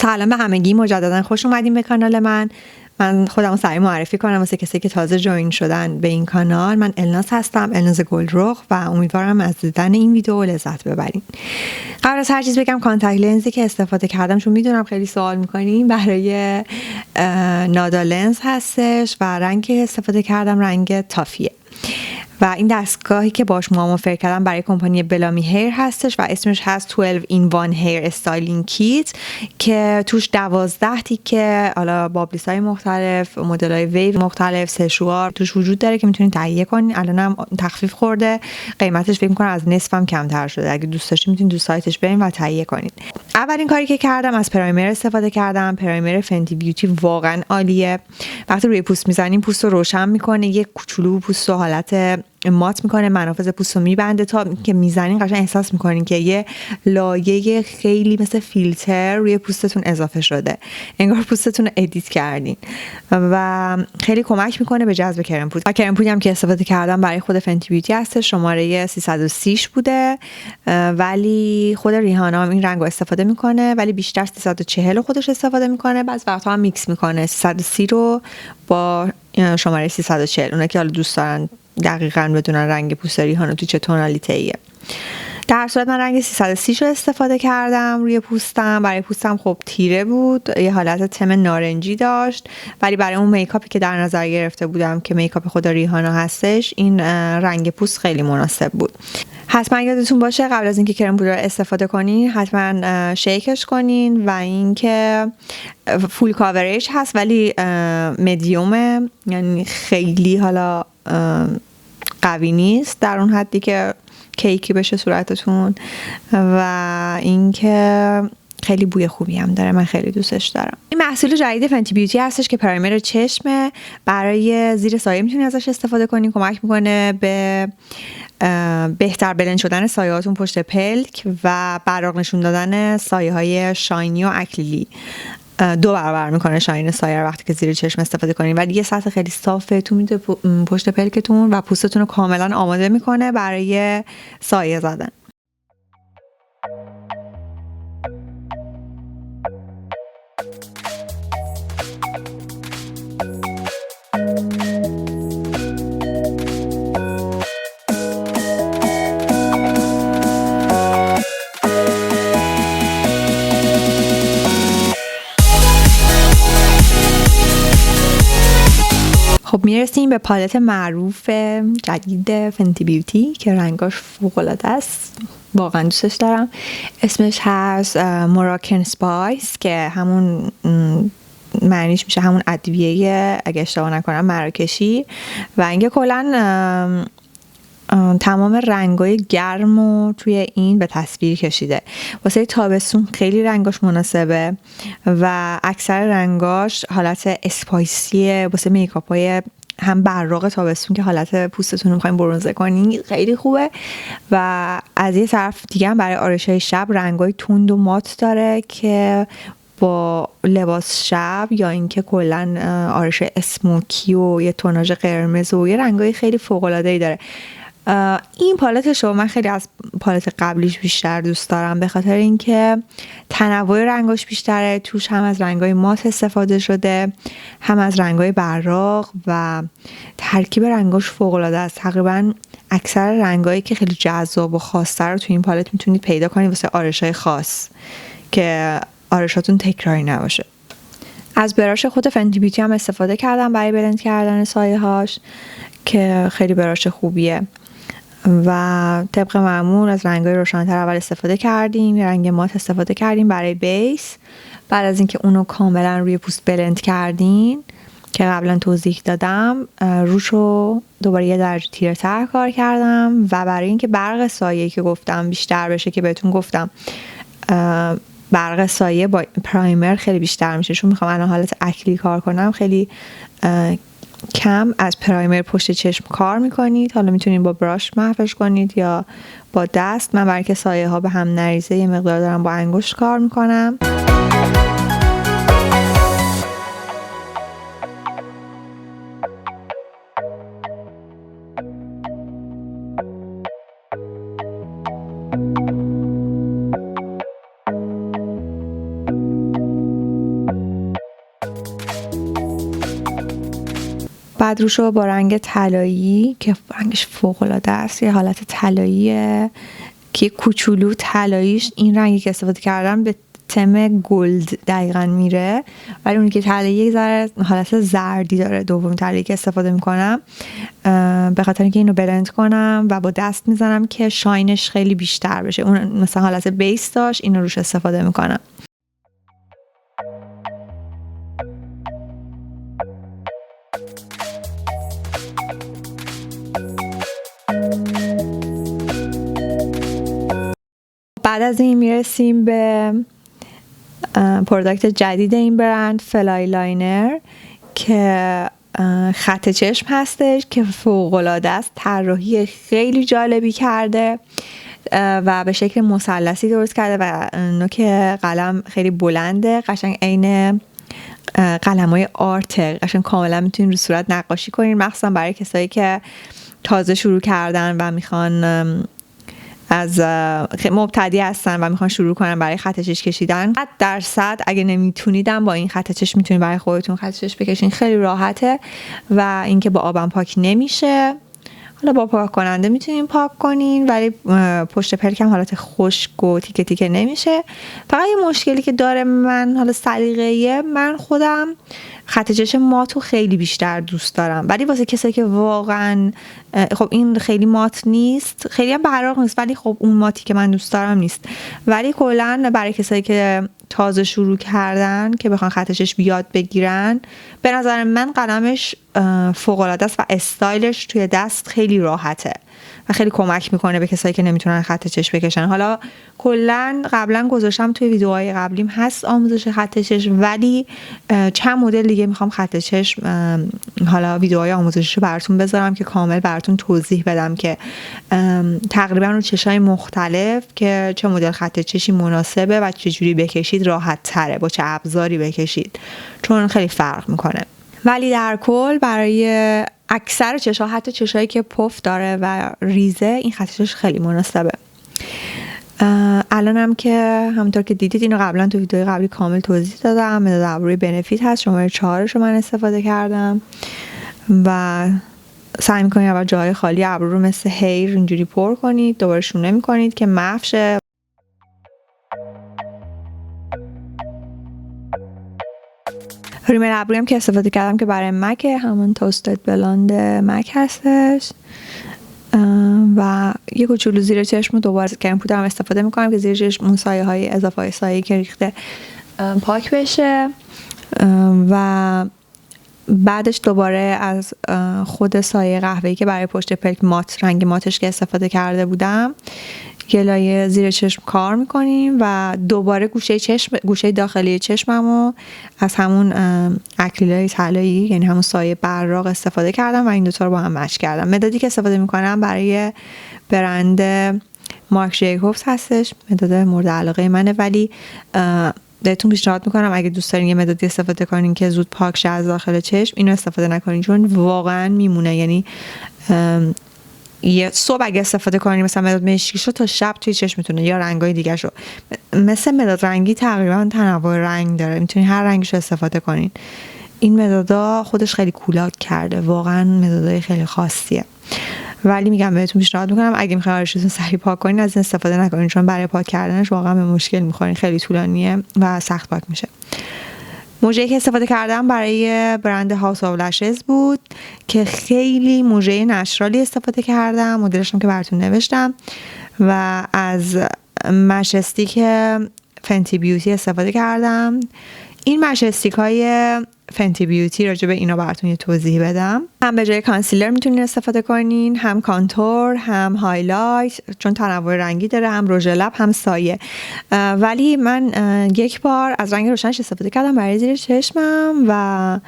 سلام به همگی، مجددا خوش اومدین به کانال من خودمو سریع معرفی کنم واسه کسی که تازه جوین شدن به این کانال. من الناز هستم، الناز گلرخ، و امیدوارم از دیدن این ویدیو لذت ببرین. قبل از هر چیز بگم کانتکت لنزی که استفاده کردم، چون میدونم خیلی سوال میکنین، برای نادا لنز هستش و رنگ که استفاده کردم رنگ تافیه و این دستگاهی که باش موامو فر کردم برای کمپانی بلامی هیر هستش و اسمش هست 12 in 1 hair styling kit که توش 12 تیکه حالا بابلیس های مختلف، مدل های ویو مختلف، سشوار توش وجود داره که میتونید تهیه کنین. الانم تخفیف خورده، قیمتش فکر میکنم از نصفم کمتر شده. اگه دوست داشتین میتونید تو سایتش برین و تهیه کنین. اولین کاری که کردم از پرایمر استفاده کردم. پرایمر فنتی بیوتی واقعا عالیه. وقتی روی پوست میزنین پوست رو روشن میکنه، یک کوچولو پوست رو حالت مات میکنه، منافذ پوست رو میبنده تا که میزنین قشنگ احساس میکنین که یه لایه خیلی مثل فیلتر روی پوستتون اضافه شده، انگار پوستتون رو ادیت کردین و خیلی کمک میکنه به جذب کرم پود. و کرم پودی هم که استفاده کردم برای خود فنتی بیوتی هست، شماره 330 بوده، ولی خود ریهانا هم این رنگ رو استفاده میکنه ولی بیشتر 340 خودش استفاده میکنه. بعضی وقتا هم میکس میکنه 330 رو با شماره 340، اونا که حالا دوست دارن دقیقاً بدونن رنگ پوست ریهانا تو چه تونالیته ایه. در صورت من رنگ 330 رو استفاده کردم روی پوستم. برای پوستم خب تیره بود، یه حالت تم نارنجی داشت، ولی برای اون میکاپی که در نظر گرفته بودم که میکاپ خود ریهانا هستش، این رنگ پوست خیلی مناسب بود. حتما یادتون باشه قبل از اینکه کرم پودر استفاده کنین حتما شیکش کنین و اینکه فول کاورج هست ولی مدیومه، یعنی خیلی حالا قوی نیست در اون حدی که کیکی بشه صورتتون، و اینکه خیلی بوی خوبی هم داره، من خیلی دوستش دارم. این محصول جدید فنتی بیوتی هستش که پرایمر چشمه، برای زیر سایه میتونید ازش استفاده کنین، کمک میکنه به بهتر بلند شدن سایه هاتون پشت پلک و براق نشون دادن سایه های شاینی و اکلیلی. 2 برابر میکنه شاین سایه رو وقتی که زیر چشم استفاده کنین و دیگه سطح خیلی صافه تو میده پشت پلکتون و پوستتون رو کاملا آماده میکنه برای سایه زدن. خب میرسیم به پالت معروف جدید فنتی بیوتی که رنگاش فوق‌العاده است، واقعا دوستش دارم. اسمش هست موراکن سپایس که همون معنیش میشه همون ادویه، اگه اشتباه نکنم مراکشی، و اینکه کلا تمام رنگای گرم رو توی این به تصویر کشیده. واسه تابستون خیلی رنگاش مناسبه و اکثر رنگاش حالت اسپایسیه، واسه میکاپای هم براق تابستون که حالت پوستتون رو میخواین برونزه کنین خیلی خوبه، و از یه طرف دیگه هم برای آرایش‌های شب رنگای تند و مات داره که با لباس شب یا اینکه کلا آرایش اسموکی و یه توناژ قرمز و یه رنگای خیلی فوق‌العاده‌ای داره. این پالتش رو من خیلی از پالت قبلیش بیشتر دوست دارم، به خاطر اینکه تنوع رنگاش بیشتره، توش هم از رنگای مات استفاده شده هم از رنگای براق و ترکیب رنگاش فوق‌العاده است. تقریبا اکثر رنگایی که خیلی جذاب و خاص‌تر رو تو این پالت میتونید پیدا کنید واسه آرایش‌های خاص که آرایشاتون تکراری نباشه. از براش خود فنتی بیوتی هم استفاده کردم برای بلند کردن سایه هاش که خیلی براش خوبیه و طبق معمول از رنگای روشن‌تر اول استفاده کردیم، رنگ مات استفاده کردیم برای بیس. بعد از اینکه اونو کاملا روی پوست بلند کردین که قبلا توضیح دادم، روشو دوباره یه درجه تیره‌تر کار کردم و برای اینکه برق سایه که گفتم بیشتر بشه، که بهتون گفتم برق سایه با پرایمر خیلی بیشتر میشه، چون میخوام الان حالت اکلی کار کنم خیلی کم از پرایمر پشت چشم کار میکنید. حالا میتونید با براش محوش کنید یا با دست. من برای که سایه ها به هم نریزه یه مقدار دارم با انگشت کار میکنم. بعد روشو با رنگ طلایی که رنگش فوق العاده است، یه حالت طلاییه که کوچولو طلاییش، این رنگی که استفاده کردم به تم گلد دقیقاً میره، ولی اونی که طلایی یه ذره حالت زردی داره. دوم طلایی که استفاده میکنم به خاطر اینکه اینو بلند کنم و با دست میزنم که شاینش خیلی بیشتر بشه. اون مثلا حالت بیس داشت، اینو روش استفاده میکنم. بعد از این میرسیم به پروداکت جدید این برند، فلایلاینر، که خط چشم هستش که فوق‌العاده است. طراحی خیلی جالبی کرده و به شکل مثلثی درست کرده و نوک قلم خیلی بلنده، قشنگ عین قلم‌های آرت، قشنگ کاملا میتونین رو صورت نقاشی کنین، مخصوصا برای کسایی که تازه شروع کردن و میخوان از مبتدی هستن و میخوان شروع کنن برای خط چشم کشیدن. 100% اگه نمیتونیدم با این خط چشم میتونید برای خودتون خط چشم بکشین، خیلی راحته و اینکه با آبم پاک نمیشه. حالا با پاک کننده میتونین پاک کنین، ولی پشت پلکم حالت خشک و تیکه تیکه نمیشه. فقط یه مشکلی که داره، من حالا سلیقه‌ایه، من خودم خط چشم ماتو خیلی بیشتر دوست دارم، ولی واسه کسایی که واقعا خب این خیلی مات نیست، خیلی هم براق نیست، ولی خب اون ماتی که من دوست دارم نیست. ولی کلا برای کسایی که تازه شروع کردن که بخوان خط چشم یاد بگیرن، به نظر من قلمش فوق العاده است و استایلش توی دست خیلی راحته و خیلی کمک میکنه به کسایی که نمیتونن خط چشم بکشن. حالا کلا قبلا گذاشتم توی ویدیوهای قبلیم هست آموزش خط چشم، ولی چند مدل دیگه میخوام خط چشم حالا ویدیوهای آموزشی رو براتون بذارم که کامل براتون توضیح بدم که تقریبا رو چشای مختلف که چه مدل خط چشمی مناسبه و چه جوری بکشید راحت تره، با چه ابزاری بکشید، چون خیلی فرق میکنه. ولی در کل برای اکثر چشا، حتی چشایی که پف داره و ریزه، این خط چشم خیلی مناسبه. الانم که همونطور که دیدید اینو قبلا تو ویدیوی قبلی کامل توضیح دادم. مداد ابروی بنفیت هست، شماره 4 رو من استفاده کردم و سعی میکنید اول جای خالی ابرو رو مثل هیر اینجوری پر کنید، دوباره شونه میکنید که محو شه. ریمل ابرویی هم که استفاده کردم که برای مک، همون توستد بلاند مک هستش و یه کوچولو زیر چشم دوباره کرم پودر هم استفاده میکنم که زیر چشم اون سایه های اضافه های سایه که ریخته پاک بشه و بعدش دوباره از خود سایه قهوه‌ای که برای پشت پلک مات، رنگ ماتش که استفاده کرده بودم، یه لایه زیر چشم کار میکنیم و دوباره گوشه داخلی چشممو از همون اکریلیک طلایی، یعنی همون سایه براق استفاده کردم و این دوتا رو با هم مچ کردم. مدادی که استفاده میکنم برای برند مارک جیکوبز هستش، مداد مورد علاقه منه، ولی بهتون پیشنهاد میکنم اگه دوست دارین یه مدادی استفاده کنین که زود پاک شه از داخل چشم، اینو استفاده نکنین چون واقعا میمونه. یعنی یه صبح اگه استفاده کنین مثلا مداد مشکی شو، تا شب توی چشمتونه یا رنگای دیگه شو، مثل مداد رنگی تقریبا تنوع رنگ داره، میتونین هر رنگشو استفاده کنین. این مدادا خودش خیلی کولاک کرده، واقعا مدادای خیلی خاصیه، ولی میگم بهتون پیشنهاد میکنم اگه میخواین آرایشتون سریع پاک کنین از این استفاده نکنین، چون برای پاک کردنش واقعا به مشکل میخورین، خیلی طولانیه و سخت پاک میشه. موژه‌ای که استفاده کردم برای برند هاوس آف لشز بود که خیلی موژه نچرالی استفاده کردم، مدلش هم که براتون نوشتم، و از مچستیک فنتی بیوتی استفاده کردم. این مچستیک های فنتی بیوتی راجع به اینا براتون یه توضیح بدم. هم به جای کانسیلر میتونین استفاده کنین، هم کانتور، هم هایلایت، چون تنوع رنگی داره، هم رژ لب، هم سایه. ولی من یک بار از رنگ روشنش استفاده کردم برای زیر چشمم و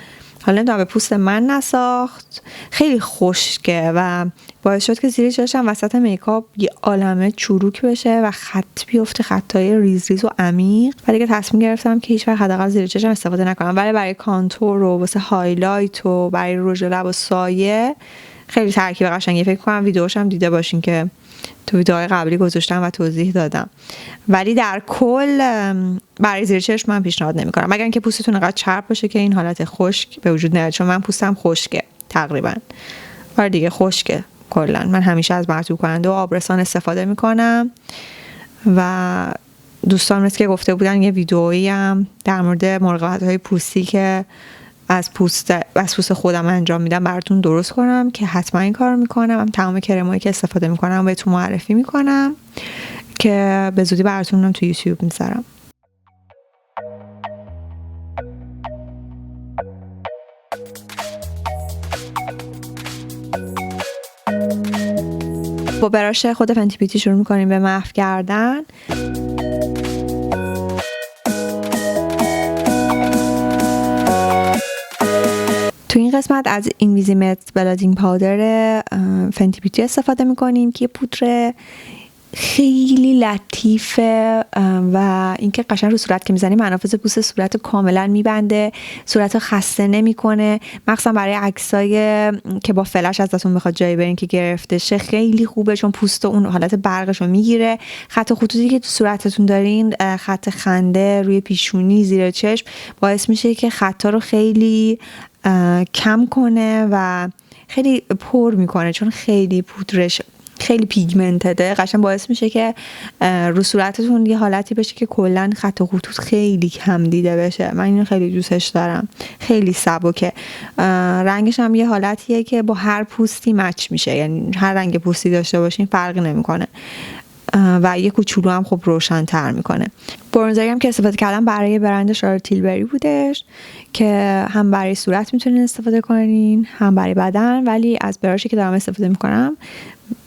حالا نمیدونم به پوست من نساخت، خیلی خشکه و باعث شد که زیر چشمم وسط میکاپ یه عالمه چروک بشه و خط بیفته، خطای ریز ریز و عمیق. ولی که تصمیم گرفتم که هیچ وقت حداقل زیر چشم استفاده نکنم، ولی برای کانتور و واسه هایلایت و برای رژ لب و سایه خیلی ترکیب قشنگی. فکر کنم ویدیوش هم دیده باشین که تو ویدیوهای قبلی گذاشتم و توضیح دادم. ولی در کل برای زیر چشم من پیشنهاد نمی‌کنم، مگر اینکه پوستتون انقدر چرب باشه که این حالت خشک به وجود نیاد، چون من پوستم خشکه تقریبا. آره دیگه خشکه کلا. من همیشه از مرطوب کننده و آبرسان استفاده میکنم و دوستان مثل که گفته بودن یه ویدئویی هم در مورد مراقبت‌های پوستی که از پوست خودم انجام میدم براتون درست کنم که حتما این کار میکنم. هم تمام کرمایی که استفاده میکنم بهتون معرفی میکنم که به زودی براتونم تو یوتیوب میذارم. با براش خود فنتی بیوتی شروع میکنیم به محو کردن. تو این قسمت از اینویزیمت بلاتینگ پاودر فنتی بیوتی استفاده میکنیم که یه پودر خیلی لطیفه و اینکه قشنگ رو صورت که میزنیم منافذ پوست صورت رو کاملا میبنده، صورت رو خسته نمیکنه. مخصوصا برای عکسای که با فلش ازتون میخواد جایی برین که گرفته شه خیلی خوبه، چون پوست اون حالت برقش رو میگیره. خط خطوطی که تو صورتتون دارین، خط خنده روی پیشونی، زیر چشم، باعث میشه که خطا رو خیلی کم کنه و خیلی پر میکنه، چون خیلی پودرش خیلی پیگمنتده. قشنگ باعث میشه که رو صورتتون یه حالتی بشه که کلا خط و خطوط خیلی کم دیده بشه. من اینو خیلی دوستش دارم، خیلی سبکه. رنگش هم یه حالتیه که با هر پوستی مچ میشه، یعنی هر رنگ پوستی داشته باشین فرقی نمیکنه و یه کوچولو هم خب روشن تر میکنه. برونزری هم که استفاده کردم برای برند شارلوت تیلبری بودش که هم برای صورت میتونین استفاده کنین هم برای بدن، ولی از براشی که دارم استفاده میکنم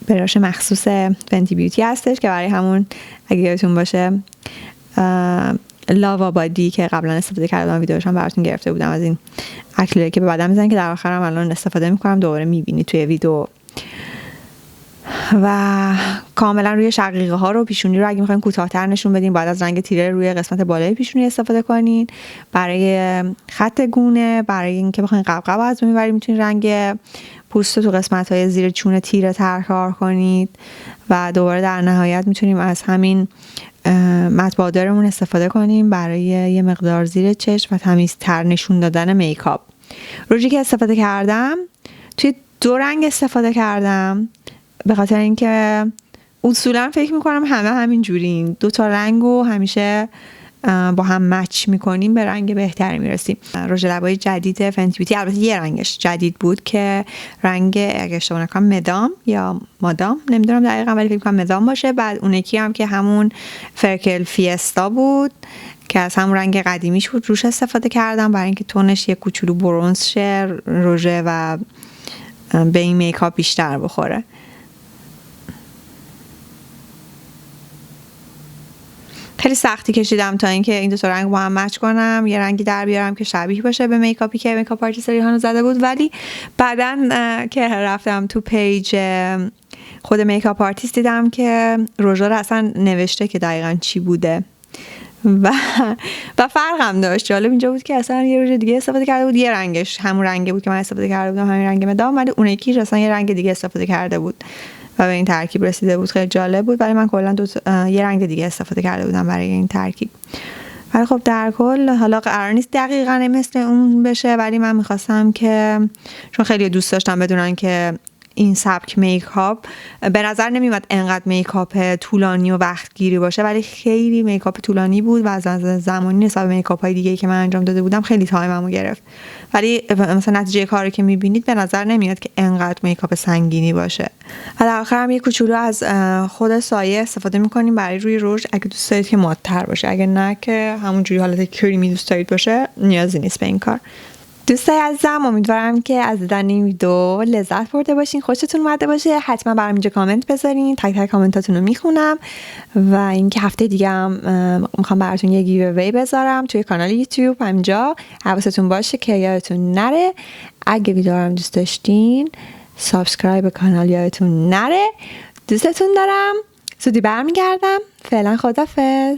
براش مخصوص فنتی بیوتی هستش که برای همون اگه یادتون باشه لاوا بادی که قبلا استفاده کردم ویدیوش هم براتون گرفته بودم، از این اکریلیک که به بدن میزنن که در آخرم الان استفاده میکنم دوباره میبینی توی ویدیو. و کاملا روی شقیقه ها رو، پیشونی رو اگه میخواین کوتاه‌تر نشون بدین باید از رنگ تیره روی قسمت بالای پیشونی استفاده کنین. برای خط گونه، برای اینکه بخواین قبقب از بین ببرید میتونین رنگ پوست تو قسمت های زیر چون تیره تر کار کنید و دوباره در نهایت میتونیم از همین مت پاودرمون استفاده کنیم برای یه مقدار زیر چشم و تمیزتر نشون دادن میکاپ. روژی که استفاده کردم توی 2 رنگ استفاده کردم به خاطر اینکه اصولا فکر میکنم همه همین جورین، 2 تا رنگو همیشه با هم مچ میکنیم به رنگ بهتری میرسیم. رژ لبای جدید فنتی بیوتی، البته یه رنگش جدید بود که رنگ اگه اشتباه نکنم مدام یا مادام، نمیدونم دقیقاً ولی فکر میکنم مدام باشه. بعد اون یکی هم که همون فرکل فیستا بود که از همون رنگ قدیمیش بود روش استفاده کردم برای اینکه تونش یه کوچولو برنز شه رژه و به این میکاپ بیشتر بخوره. خیلی سختی کشیدم تا اینکه این 2 تا رنگ با هم مچ کنم، یه رنگی در بیارم که شبیه باشه به میکاپی که میکاپ آرتیست ریحانه زده بود. ولی بعداً که رفتم تو پیج خود میکاپ آرتیست دیدم که رژ رو اصلا نوشته که دقیقاً چی بوده و فرقم داشت. جالب اینجا بود که اصلا یه رژ دیگه استفاده کرده بود، یه رنگش همون رنگی بود که من استفاده کرده بودم، همین رنگ مدام، ولی اون یکیش اصلا یه رنگ دیگه استفاده کرده بود و به این ترکیب رسیده بود. خیلی جالب بود، ولی من کلا یه رنگ دیگه استفاده کرده بودم برای این ترکیب. ولی خب در کل حالا قرار نیست دقیقاً مثل اون بشه، ولی من میخواستم که چون خیلی دوست داشتم بدونن که این سبک میکاپ به نظر نمیاد انقدر میکاپ طولانی و وقتگیری باشه، ولی خیلی میکاپ طولانی بود و از زمانی نسبت به میکاپ های دیگه که من انجام داده بودم خیلی تایممو گرفت. ولی مثلا نتیجه کاری که میبینید به نظر نمیاد که انقدر میکاپ سنگینی باشه. و در آخر هم یه کوچولو از خود سایه استفاده میکنیم برای روی رژ اگه دوست دارید که مات‌تر باشه، اگه نه که همونجوری حالت کریمی دوست دارید باشه نیازی نیست به این کار. دوستای عزیزم امیدوارم که از دیدن این ویدیو لذت برده باشین، خوشتون اومده باشه. حتما برام اینجا کامنت بذارین، تک تک کامنتاتون رو میخونم. و اینکه هفته دیگه هم میخوام براتون یه گیو اوی بذارم توی کانال یوتیوب همینجا. حواستون باشه که یادتون نره اگه ویدیو رو دوست داشتین سابسکرایب کانال یادتون نره. دوستتون دارم، زودی برمیگردم. فعلا خدافظ.